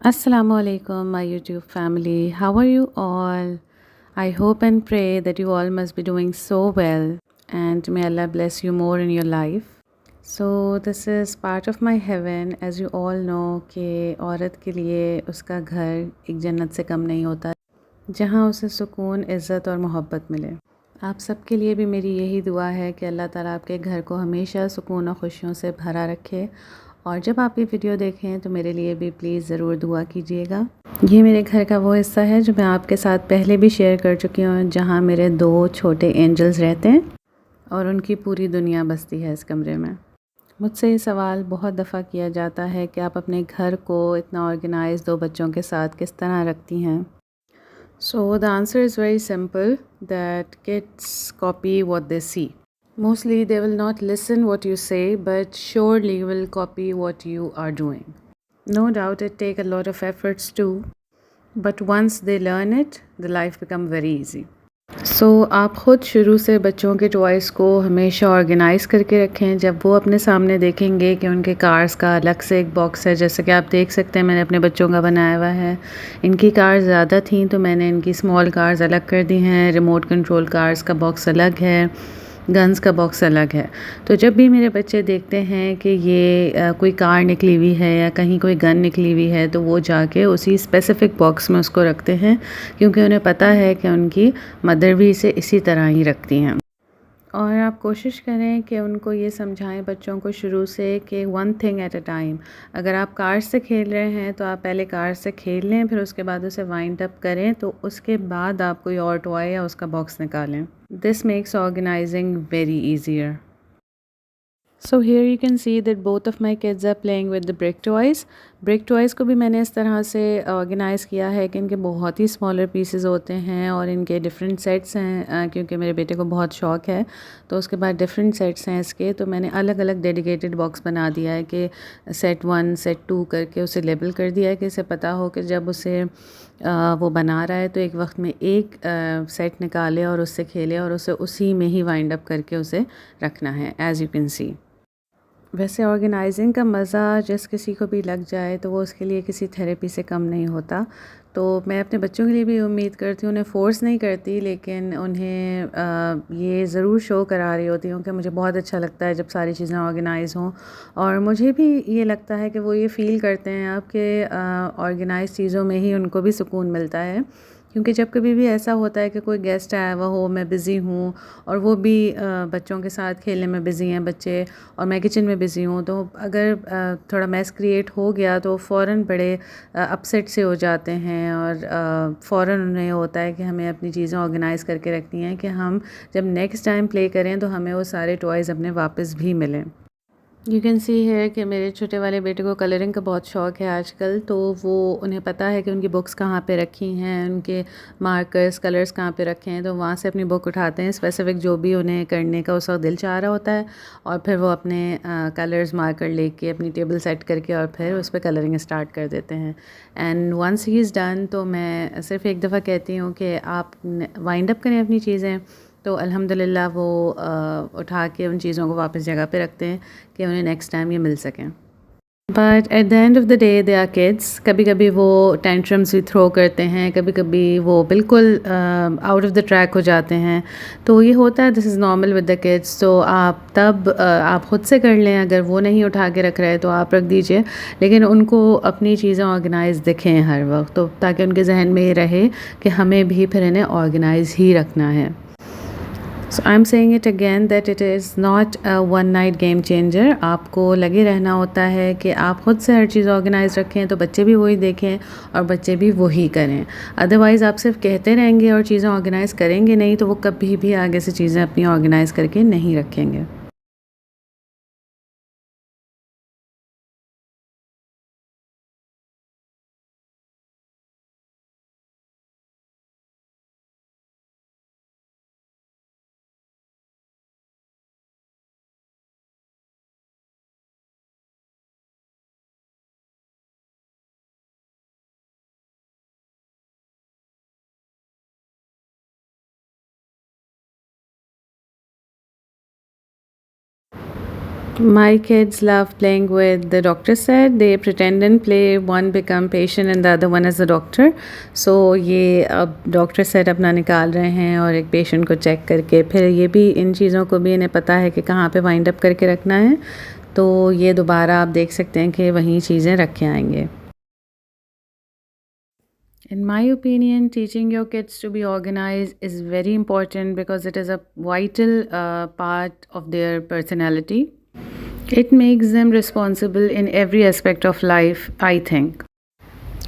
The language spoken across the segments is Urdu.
Assalamu alaikum, my YouTube family. How are you all? I hope and pray that you all must be doing so well and may Allah bless you more in your life. So this is part of my heaven. As you all know کہ عورت کے لیے اس کا گھر ایک جنت سے کم نہیں ہوتا جہاں اسے سکون، عزت اور محبت ملے۔ آپ سب کے لیے بھی میری یہی دعا ہے کہ اللہ تعالیٰ آپ کے گھر کو ہمیشہ سکون اور خوشیوں سے بھرا رکھے، اور جب آپ یہ ویڈیو دیکھیں تو میرے لیے بھی پلیز ضرور دعا کیجیے گا۔ یہ میرے گھر کا وہ حصہ ہے جو میں آپ کے ساتھ پہلے بھی شیئر کر چکی ہوں، جہاں میرے 2 چھوٹے اینجلز رہتے ہیں اور ان کی پوری دنیا بستی ہے اس کمرے میں۔ مجھ سے یہ سوال بہت دفعہ کیا جاتا ہے کہ آپ اپنے گھر کو اتنا آرگنائز 2 بچوں کے ساتھ کس طرح رکھتی ہیں؟ So the answer is very simple, that kids copy what they see. Mostly they will not listen what you say, but surely will copy what you are doing. No doubt it take a lot of efforts too, but once they learn it, the life become very easy. So آپ خود شروع سے بچوں کے ٹوائز کو ہمیشہ آرگنائز کر کے رکھیں۔ جب وہ اپنے سامنے دیکھیں گے کہ ان کے کارز کا الگ سے ایک باکس ہے، جیسے کہ آپ دیکھ سکتے ہیں میں نے اپنے بچوں کا بنایا ہوا ہے۔ ان کی کارز زیادہ تھیں تو میں نے ان کی اسمال کارز الگ کر دی ہیں، ریموٹ کنٹرول کارز کا باکس الگ ہے، گنز کا باکس الگ ہے۔ تو جب بھی میرے بچے دیکھتے ہیں کہ یہ کوئی کار نکلی ہوئی ہے یا کہیں کوئی گن نکلی ہوئی ہے تو وہ جا کے اسی اسپیسیفک باکس میں اس کو رکھتے ہیں، کیونکہ انہیں پتہ ہے کہ ان کی مدر بھی اسے اسی طرح ہی رکھتی ہیں۔ اور آپ کوشش کریں کہ ان کو یہ سمجھائیں بچوں کو شروع سے کہ one thing at a time. اگر آپ کار سے کھیل رہے ہیں تو آپ پہلے کار سے کھیل لیں، پھر اس کے بعد اسے وائنڈ اپ کریں، تو اس کے بعد آپ کوئی اور ٹوائے یا اس کا باکس نکالیں۔ This makes organizing very easier. So here you can see that both of my kids are playing with the brick toys. Brick toys کو بھی میں نے اس طرح سے آرگنائز کیا ہے کہ ان کے بہت ہی اسمالر پیسز ہوتے ہیں اور ان کے ڈفرینٹ سیٹس ہیں، کیونکہ میرے بیٹے کو بہت شوق ہے، تو اس کے بعد ڈفرینٹ سیٹس ہیں اس کے، تو میں نے الگ الگ ڈیڈیکیٹڈ باکس بنا دیا ہے کہ سیٹ 1 سیٹ 2 کر کے اسے لیبل کر دیا ہے کہ اسے پتہ ہو کہ جب اسے وہ بنا رہا ہے تو ایک وقت میں ایک سیٹ نکالے اور اس سے کھیلے اور اسے اسی میں ہی وائنڈ اپ کر کے اسے رکھنا ہے، ایز یو کین سی۔ ویسے آرگنائزنگ کا مزہ جس کسی کو بھی لگ جائے تو وہ اس کے لیے کسی تھیراپی سے کم نہیں ہوتا، تو میں اپنے بچوں کے لیے بھی امید کرتی ہوں، انہیں فورس نہیں کرتی، لیکن انہیں یہ ضرور شو کرا رہی ہوتی ہوں کہ مجھے بہت اچھا لگتا ہے جب ساری چیزیں آرگنائز ہوں، اور مجھے بھی یہ لگتا ہے کہ وہ یہ فیل کرتے ہیں اب کہ آرگنائز چیزوں میں ہی ان کو بھی سکون ملتا ہے، کیونکہ جب کبھی بھی ایسا ہوتا ہے کہ کوئی گیسٹ آیا ہوا ہو، میں بزی ہوں اور وہ بھی بچوں کے ساتھ کھیلنے میں بزی ہیں بچے، اور میں کچن میں بزی ہوں، تو اگر تھوڑا میس کریٹ ہو گیا تو فوراً بڑے اپسیٹ سے ہو جاتے ہیں، اور فوراً انہیں ہوتا ہے کہ ہمیں اپنی چیزیں آرگنائز کر کے رکھنی ہیں کہ ہم جب نیکسٹ ٹائم پلے کریں تو ہمیں وہ سارے ٹوائز اپنے واپس بھی ملیں۔ یو کین سی ہے کہ میرے چھوٹے والے بیٹے کو کلرنگ کا بہت شوق ہے آج کل، تو وہ انہیں پتہ ہے کہ ان کی بکس کہاں پہ رکھی ہیں، ان کے مارکرز کلرز کہاں پہ رکھے ہیں، تو وہاں سے اپنی بک اٹھاتے ہیں اسپیسیفک جو بھی انہیں کرنے کا اس وقت دل چاہ رہا ہوتا ہے، اور پھر وہ اپنے کلرز مارکر لے کے اپنی ٹیبل سیٹ کر کے اور پھر اس پہ کلرنگ اسٹارٹ کر دیتے ہیں، اینڈ ونس ہی از ڈن تو میں صرف ایک دفعہ کہتی ہوں کہ آپ وائنڈ اپ کریں اپنی چیزیں، تو الحمدللہ وہ اٹھا کے ان چیزوں کو واپس جگہ پہ رکھتے ہیں کہ انہیں نیکسٹ ٹائم یہ مل سکیں۔ But at the end of the day they are kids, کبھی کبھی وہ ٹینٹرمس بھی تھرو کرتے ہیں، کبھی کبھی وہ بالکل آؤٹ آف دا ٹریک ہو جاتے ہیں، تو یہ ہوتا ہے، this is normal with the kids, تو آپ تب آپ خود سے کر لیں، اگر وہ نہیں اٹھا کے رکھ رہے تو آپ رکھ دیجئے، لیکن ان کو اپنی چیزیں آرگنائز دکھیں ہر وقت، تو تاکہ ان کے ذہن میں یہ رہے کہ ہمیں بھی پھر انہیں آرگنائز ہی رکھنا ہے۔ So I'm saying it again that it is not a one night game changer. آپ کو لگے رہنا ہوتا ہے کہ آپ خود سے ہر چیز آرگنائز رکھیں تو بچے بھی وہی دیکھیں اور بچے بھی وہی کریں، ادروائز آپ صرف کہتے رہیں گے اور چیزیں آرگنائز کریں گے نہیں تو وہ کبھی بھی آگے سے چیزیں اپنی آرگنائز کر کے نہیں رکھیں گے۔ My kids love playing with the doctor set. They pretend and play. One become patient and the other one is the doctor. So یہ اب ڈاکٹر سیٹ اپنا نکال رہے ہیں اور ایک پیشنٹ کو چیک کر کے پھر یہ بھی ان چیزوں کو بھی انہیں پتہ ہے کہ کہاں پہ وائنڈ اپ کر کے رکھنا ہے. تو یہ دوبارہ آپ دیکھ سکتے ہیں کہ وہیں چیزیں رکھے آئیں گے. In my opinion, teaching your kids to be organized is very important because it is a vital part of their personality. It makes them responsible in every aspect of life, I think.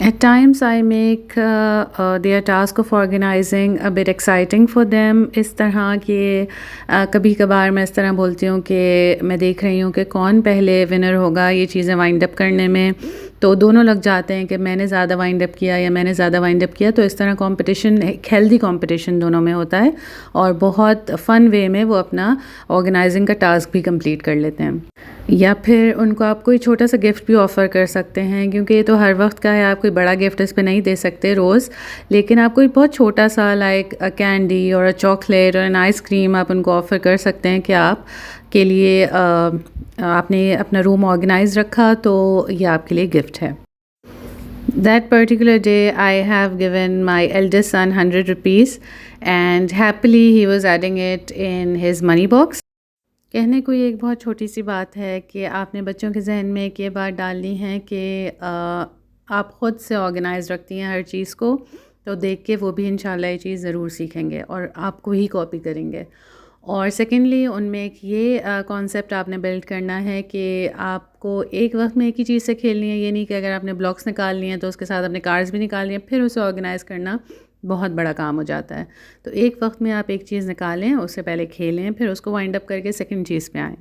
At times, I make their task of organizing a bit exciting for them. اس طرح کہ کبھی کبھار میں اس طرح بولتی ہوں کہ میں دیکھ رہی ہوں کہ کون پہلے ونر ہوگا یہ چیزیں وائنڈ اپ کرنے میں. تو دونوں لگ جاتے ہیں کہ میں نے زیادہ وائنڈ اپ کیا یا میں نے زیادہ وائنڈ اپ کیا. تو اس طرح کمپٹیشن، ایک ہیلدی کمپٹیشن دونوں میں ہوتا ہے اور بہت فن وے میں وہ اپنا آرگنائزنگ کا ٹاسک بھی کمپلیٹ کر لیتے ہیں. یا پھر ان کو آپ کوئی چھوٹا سا گفٹ بھی آفر کر سکتے ہیں، کیونکہ یہ تو ہر وقت کا ہے، آپ کوئی بڑا گفٹ اس پہ نہیں دے سکتے روز، لیکن آپ کوئی بہت چھوٹا سا لائک کینڈی اور چاکلیٹ اور آئس کریم آپ ان کو آفر کر سکتے ہیں کہ آپ کے لیے آپ نے اپنا روم آرگنائز رکھا تو یہ آپ کے لیے گفٹ ہے. That particular day, I have given my eldest son 100 rupees and happily he was adding it in his money box. کہنے کو یہ ایک بہت چھوٹی سی بات ہے کہ آپ نے بچوں کے ذہن میں ایک یہ بات ڈالنی ہے کہ آپ خود سے آرگنائز رکھتی ہیں ہر چیز کو، تو دیکھ کے وہ بھی انشاءاللہ یہ چیز ضرور سیکھیں گے اور آپ کو ہی کاپی کریں گے. اور سیکنڈلی ان میں ایک یہ کانسیپٹ آپ نے بلڈ کرنا ہے کہ آپ کو ایک وقت میں ایک ہی چیز سے کھیلنی ہے. یہ نہیں کہ اگر آپ نے بلاکس نکال لیے ہیں تو اس کے ساتھ اپنے کارڈز بھی نکال لیے ہیں، پھر اسے آرگنائز کرنا بہت بڑا کام ہو جاتا ہے. تو ایک وقت میں آپ ایک چیز نکالیں، اس سے پہلے کھیلیں، پھر اس کو وائنڈ اپ کر کے سیکنڈ چیز پہ آئیں.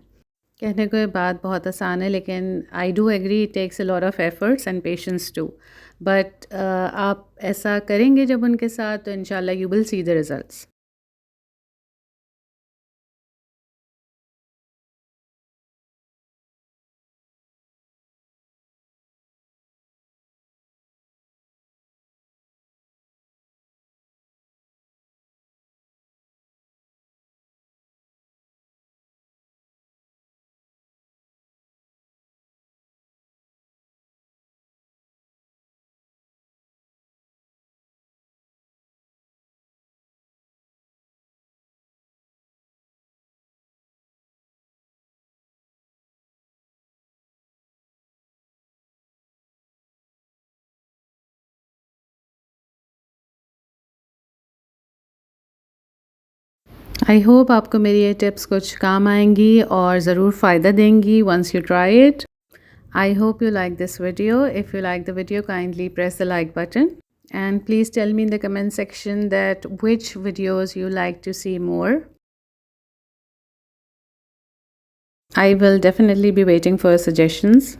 کہنے کو یہ بات بہت آسان ہے، لیکن I do agree it takes a lot of efforts and patience too. But آپ ایسا کریں گے جب ان کے ساتھ تو انشاءاللہ you will see the results. I hope آپ کو میری یہ ٹپس کچھ کام آئیں گی اور ضرور فائدہ دیں گی once you try it. I hope you like this video. If you like the video, kindly press the like button. And please tell me in the comment section that which videos you like to see more. I will definitely be waiting for suggestions.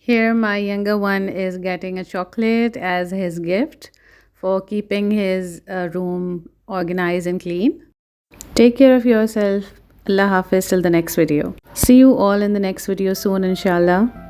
Here my younger one is getting a chocolate as his gift for keeping his room organized and clean. Take care of yourself. Allah Hafiz till the next video. See you all in the next video soon, inshallah.